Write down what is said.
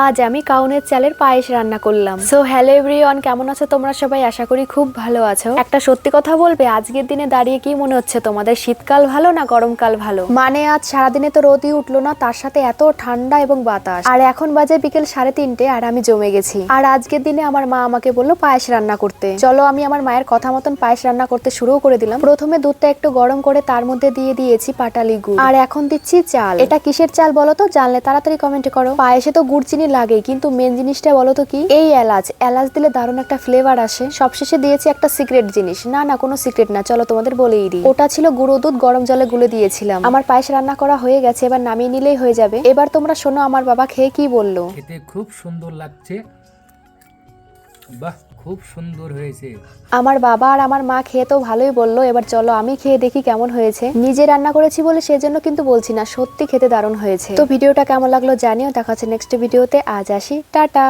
আজ আমি কাউনের চালের পায়েস রান্না করলাম। সো হ্যালো এভরিওয়ান, কেমন আছো তোমরা সবাই? আশা করি খুব ভালো আছো। একটা সত্যি কথা বলবে, আজকের দিনে দাঁড়িয়ে কি মনে হচ্ছে তোমাদের, শীতকাল ভালো না গরমকাল ভালো? মানে আজ সারাদিনে তো রোদই উঠলো না, তার সাথে এত ঠান্ডা এবং বাতাস। আর এখন বাজে বিকেল 3:30 আর আমি জমে গেছি। আর আজকের দিনে আমার মা আমাকে বললো পায়েস রান্না করতে। চলো আমি আমার মায়ের কথা মতন পায়েস রান্না করতে শুরু করে দিলাম। প্রথমে দুধটা একটু গরম করে তার মধ্যে দিয়ে দিয়েছি পাটালি গুড়, আর এখন দিচ্ছি চাল। এটা কিসের চাল বলো তো? জানলে তাড়াতাড়ি কমেন্টে করো। পায়েসে তো গুড় চিনি লাগে, কিন্তু মেন জিনিসটা বলো তো কি? এই এলাচ। এলাচ দিলে দারুণ একটা ফ্লেভার আসে। সবশেষে দিয়েছি একটা সিক্রেট জিনিস। না কোনো সিক্রেট না, চলো তোমাদের বলেই দিই। ওটা ছিল গুঁড়ো দুধ, গরম জলে গুলে দিয়েছিলাম। আমার পায়েস রান্না করা হয়ে গেছে, এবার নামিয়ে নিলেই হয়ে যাবে। এবার তোমরা শোনো আমার বাবা খেয়ে কি বললো। খেতে খুব সুন্দর লাগছে। বাহ, খুব সুন্দর হয়েছে। আমার বাবা আর আমার মা খেয়ে তো ভালোই বললো। এবার চলো আমি খেয়ে দেখি কেমন হয়েছে। নিজে রান্না করেছি বলে সেজন্য কিন্তু বলছি না, সত্যি খেতে দারুণ হয়েছে। তো ভিডিওটা কেমন লাগলো জানিও। দেখা হচ্ছে নেক্সট ভিডিওতে। আজ আসি, টাটা।